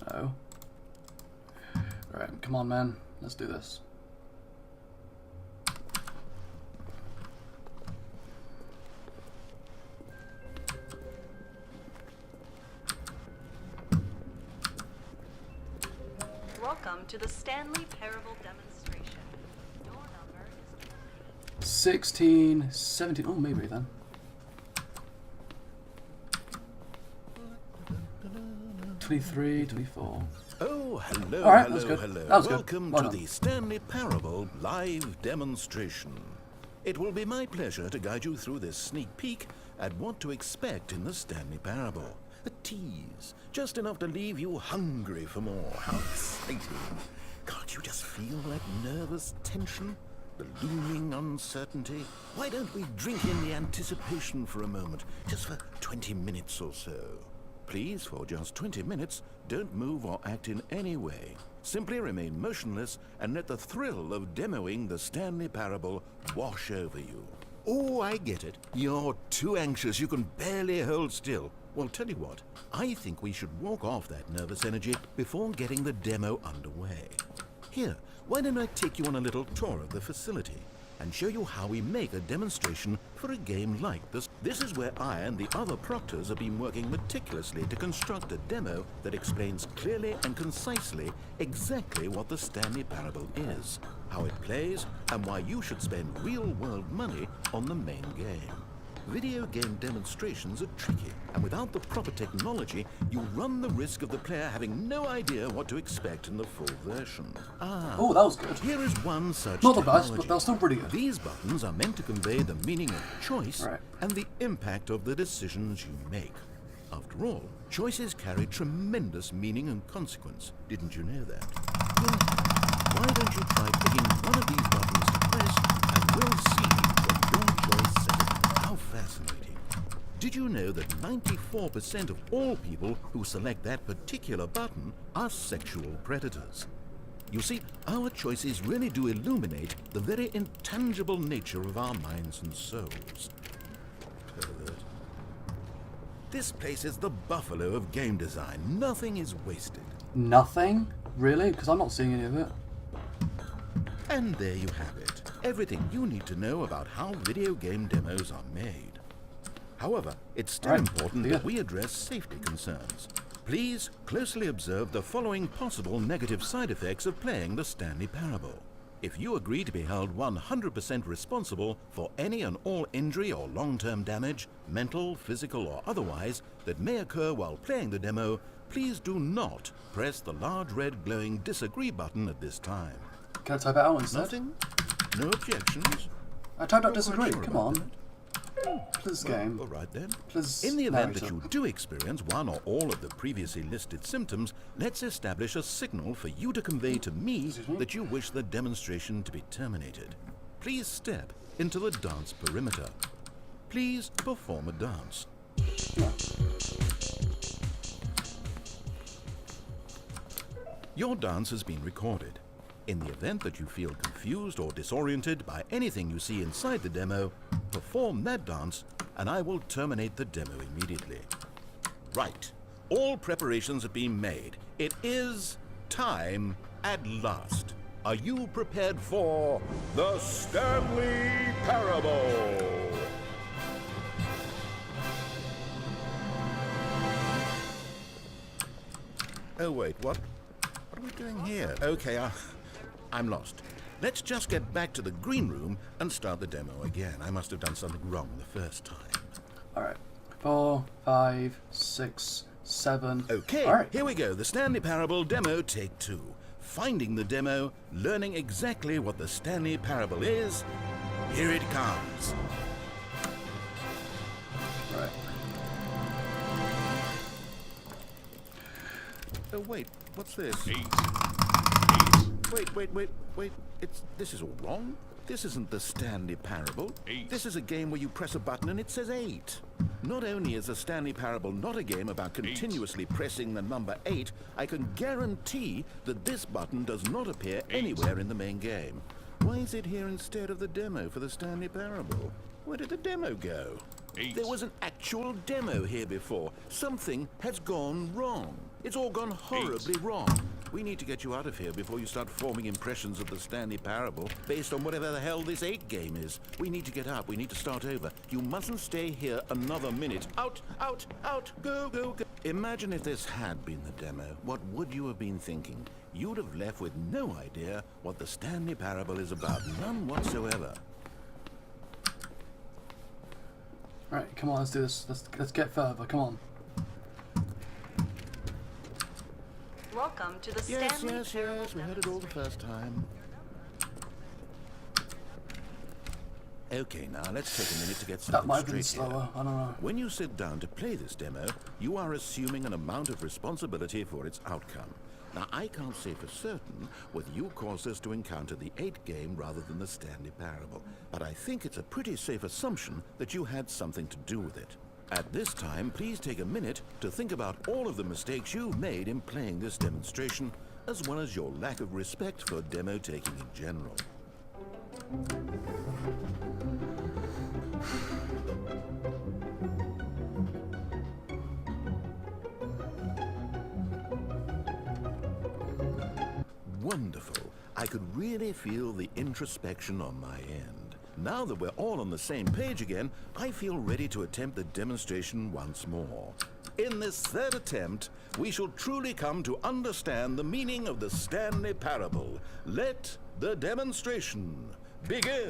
No. Alright, come on, man. Let's do this. Welcome to the Stanley Parable demonstration. Your number is 16, 17. Oh, maybe then. $23, $24. Oh, hello, All right, hello, that's good. hello. That was good. Welcome Well to done. the Stanley Parable live demonstration. It will be my pleasure to guide you through this sneak peek at what to expect in the Stanley Parable. A tease, just enough to leave you hungry for more. How exciting. Can't you just feel that nervous tension? The looming uncertainty? Why don't we drink in the anticipation for a moment, just for 20 minutes or so? Please, for just 20 minutes, don't move or act in any way. Simply remain motionless and let the thrill of demoing the Stanley Parable wash over you. Oh, I get it. You're too anxious. You can barely hold still. Well, tell you what, I think we should walk off that nervous energy before getting the demo underway. Here, why don't I take you on a little tour of the facility and show you how we make a demonstration for a game like this. This is where I and the other proctors have been working meticulously to construct a demo that explains clearly and concisely exactly what the Stanley Parable is, how it plays, and why you should spend real-world money on the main game. Video game demonstrations are tricky, and without the proper technology, you run the risk of the player having no idea what to expect in the full version. Oh, that was good. Here is one such Not the best, technology. but that's still pretty good. These buttons are meant to convey the meaning of choice Right. and the impact of the decisions you make. After all, choices carry tremendous meaning and consequence. Didn't you know that? Well, why don't you try picking one of these buttons to press, and we'll see what your choice says. How fascinating. Did you know that 94% of all people who select that particular button are sexual predators? You see, our choices really do illuminate the very intangible nature of our minds and souls. Pervert. This place is the buffalo of game design. Nothing is wasted. Nothing? Really? Because I'm not seeing any of it. And there you have it. Everything you need to know about how video game demos are made. However, it's still Right. important Yeah. that we address safety concerns. Please closely observe the following possible negative side effects of playing the Stanley Parable. If you agree to be held 100% responsible for any and all injury or long-term damage, mental, physical, or otherwise, that may occur while playing the demo, please do not press the large red glowing disagree button at this time. Can I type it out instead? Nothing? No objections? I typed out Not quite disagree. sure Come about on. that. Please, Well, game. all right then. Please, In the event that narrator. you do experience one or all of the previously listed symptoms, let's establish a signal for you to convey to me Excuse me? that you wish the demonstration to be terminated. Please step into the dance perimeter. Please perform a dance. Yeah. Your dance has been recorded. In the event that you feel confused or disoriented by anything you see inside the demo, perform that dance and I will terminate the demo immediately. Right. All preparations have been made. It is time at last. Are you prepared for the Stanley Parable? Oh wait, what are we doing here? Okay, I'm lost. Let's just get back to the green room and start the demo again. I must have done something wrong the first time. Alright. 4, 5, 6, 7. Okay, Alright. here we go. The Stanley Parable demo, take 2. Finding the demo, learning exactly what the Stanley Parable is. Here it comes. Right. Oh wait, what's this? Wait. This is all wrong. This isn't the Stanley Parable. This is a game where you press a button and it says 8. Not only is the Stanley Parable not a game about continuously pressing the number 8, I can guarantee that this button does not appear anywhere in the main game. Why is it here instead of the demo for the Stanley Parable? Where did the demo go? There was an actual demo here before. Something has gone wrong. It's all gone horribly wrong. We need to get you out of here before you start forming impressions of the Stanley Parable based on whatever the hell this 8 game is. We need to get out. We need to start over. You mustn't stay here another minute. Out, out, out. Go, go, go. Imagine if this had been the demo. What would you have been thinking? You'd have left with no idea what the Stanley Parable is about. None whatsoever. Alright, come on, let's do this. Let's get further, come on. Welcome to the Yes, Stanley yes, Parable yes. We heard it all the first time. Okay, now let's take a minute to get That something might have been straight here. slower, I don't know. When you sit down to play this demo, you are assuming an amount of responsibility for its outcome. Now, I can't say for certain whether you caused us to encounter the 8 game rather than the Stanley Parable, but I think it's a pretty safe assumption that you had something to do with it. At this time, please take a minute to think about all of the mistakes you've made in playing this demonstration, as well as your lack of respect for demo taking in general. Wonderful. I could really feel the introspection on my end. Now that we're all on the same page again, I feel ready to attempt the demonstration once more. In this 3rd attempt, we shall truly come to understand the meaning of the Stanley Parable. Let the demonstration begin.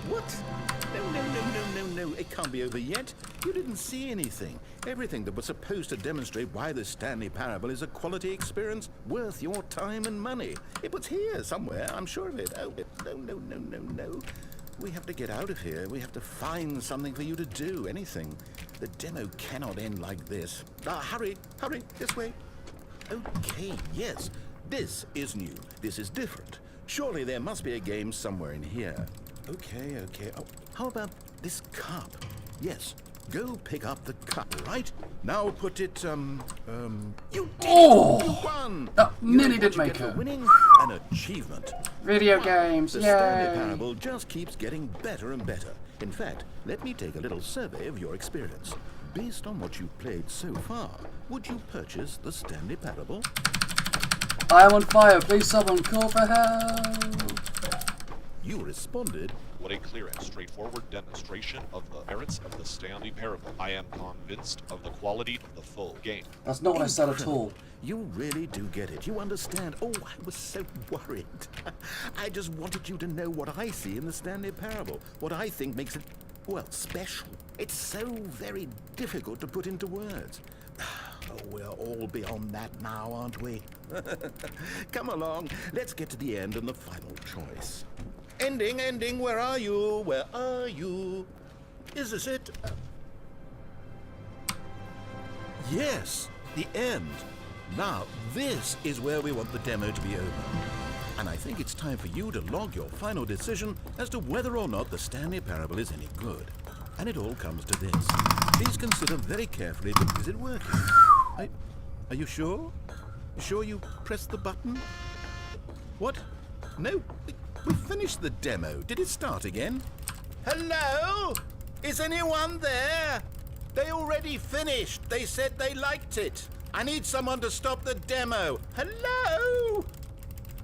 What? No, it can't be over yet. You didn't see anything. Everything that was supposed to demonstrate why the Stanley Parable is a quality experience worth your time and money. It was here somewhere, I'm sure of it. Oh, no. We have to get out of here. We have to find something for you to do, anything. The demo cannot end like this. Hurry, this way. Okay, yes, this is new. This is different. Surely there must be a game somewhere in here. Okay. Oh, how about this cup? Yes, go pick up the cup, right? Now put it, you did it! You won! That nearly did You make get for it. winning an achievement. Video games, The yay! Stanley Parable just keeps getting better and better. In fact, let me take a little survey of your experience. Based on what you've played so far, would you purchase the Stanley Parable? I am on fire, please someone call for help! You responded, What a clear and straightforward demonstration of the merits of the Stanley Parable. I am convinced of the quality of the full game. That's not what I said at all. you really do get it. You understand. Oh, I was so worried. I just wanted you to know what I see in the Stanley Parable. What I think makes it, well, special. It's so very difficult to put into words. Oh, we're all beyond that now, aren't we? Come along. Let's get to the end and the final choice. Ending, where are you? Where are you? Is this it? Yes, the end. Now, this is where we want the demo to be over. And I think it's time for you to log your final decision as to whether or not the Stanley Parable is any good. And it all comes to this. Please consider very carefully, is it working? Are you sure? You sure you pressed the button? What? No, we finished the demo. Did it start again? Hello? Is anyone there? They already finished. They said they liked it. I need someone to stop the demo. Hello?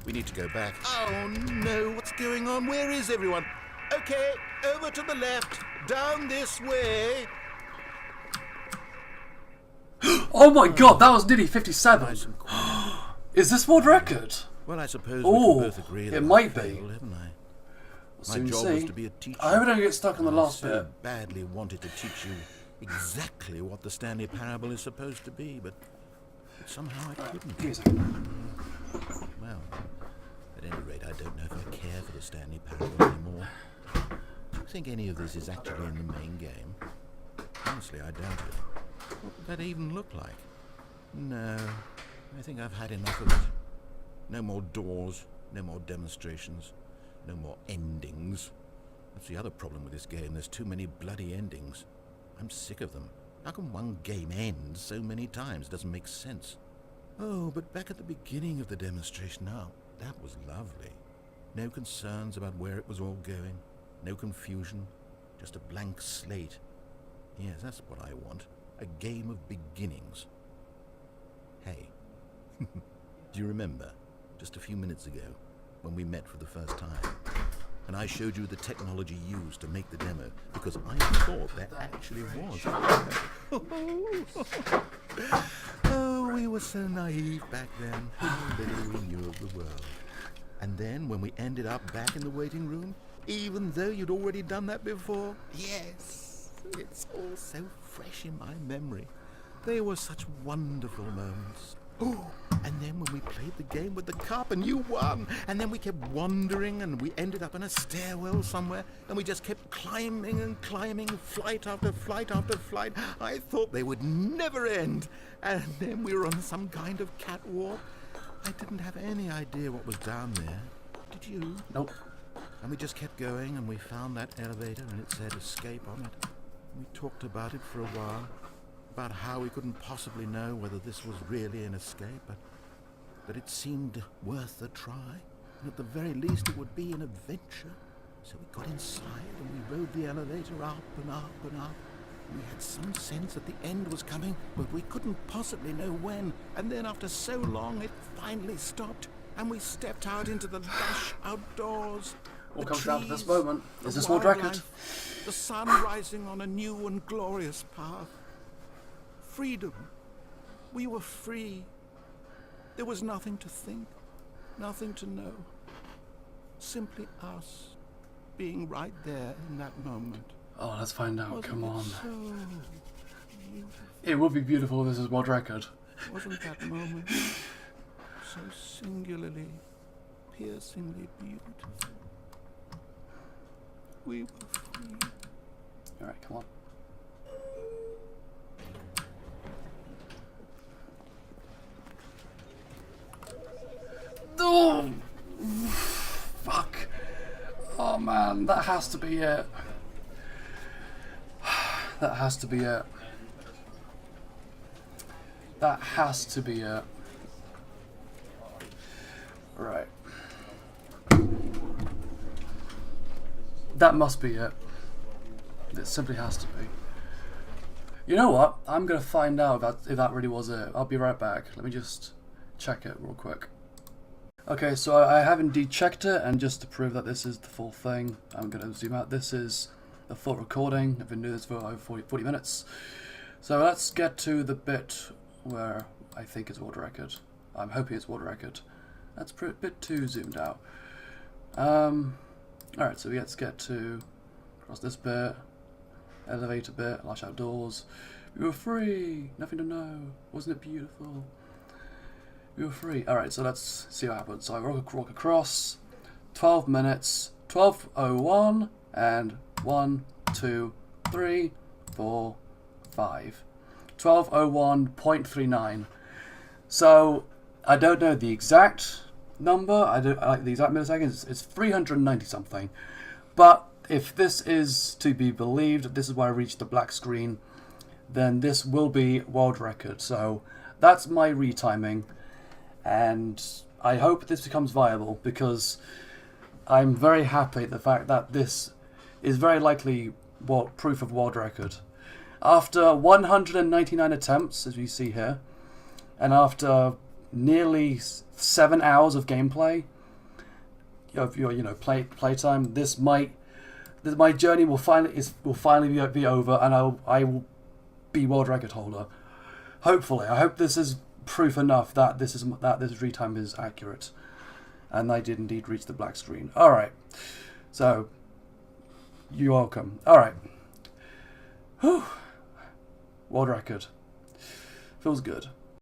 We need to go back. Oh no, what's going on? Where is everyone? Okay, over to the left, down this way. Oh my god, that was nearly 57. Nice and quiet. Is this world record? Well, I suppose Oh, we can both agree that it might I be. failed, haven't I? My Soon job see. was to be a teacher. I hope I don't get stuck on the last so bit. badly wanted to teach you exactly what the Stanley Parable is supposed to be, but somehow I couldn't. Give me a second. Well, at any rate, I don't know if I care for the Stanley Parable anymore. Do you think any of this is actually in the main game? Honestly, I doubt it. What would that even look like? No, I think I've had enough of it. No more doors, no more demonstrations, no more endings. That's the other problem with this game. There's too many bloody endings. I'm sick of them. How can one game end so many times? It doesn't make sense. Oh, but back at the beginning of the demonstration now, that was lovely. No concerns about where it was all going. No confusion, just a blank slate. Yes, that's what I want. A game of beginnings. Hey, do you remember, just a few minutes ago, when we met for the first time, and I showed you the technology used to make the demo, because I thought there actually was. Oh, we were so naive back then. How little we knew of the world. And then, when we ended up back in the waiting room, even though you'd already done that before, yes, it's all so fresh in my memory. They were such wonderful moments. Oh, and then when we played the game with the cup and you won, and then we kept wandering and we ended up in a stairwell somewhere, and we just kept climbing and climbing, flight after flight after flight. I thought they would never end. And then we were on some kind of catwalk. I didn't have any idea what was down there. Did you? Nope. And we just kept going, and we found that elevator, and it said escape on it. We talked about it for a while, about how we couldn't possibly know whether this was really an escape, but it seemed worth a try, and at the very least it would be an adventure. So we got inside, and we rode the elevator up and up and up. We had some sense that the end was coming, but we couldn't possibly know when. And then after so long, it finally stopped, and we stepped out into the lush outdoors. What The comes down to this trees, moment? the Is this world record? wildlife, the sun rising on a new and glorious path. Freedom. We were free. There was nothing to think, nothing to know. Simply us being right there in that moment. Oh, let's find out. Wasn't Come it on. so beautiful? It would be beautiful if this is world record. Wasn't that moment so singularly, piercingly beautiful? We were free. Alright, come on. Oh! Fuck. Oh man, that has to be it. That has to be it. That has to be it. Right. That must be it. It simply has to be. You know what? I'm going to find out if that really was it. I'll be right back. Let me just check it real quick. Okay, so I have indeed checked it, and just to prove that this is the full thing, I'm going to zoom out. This is the full recording. I've been doing this for over 40 minutes. So let's get to the bit where I think it's world record. I'm hoping it's world record. That's a bit too zoomed out. Alright, so let's get to across this bit, elevator bit, lush outdoors. We were free, nothing to know. Wasn't it beautiful? We were free. Alright, so let's see what happens. So I walk across, 12 minutes, 12:01, and 1, 2, 3, 4, 5. 12:01.39. So I don't know the exact number. I like the exact milliseconds. It's 390 something. But if this is to be believed, this is where I reached the black screen, then this will be world record. So that's my retiming, and I hope this becomes viable, because I'm very happy at the fact that this is very likely proof of world record. After 199 attempts, as you see here, and after nearly 7 hours of gameplay, of your playtime, my journey will finally be over, and I will be world record holder. Hopefully, I hope this is proof enough that this retime is accurate, and I did indeed reach the black screen. All right, so you're welcome. All right, whew. World record feels good.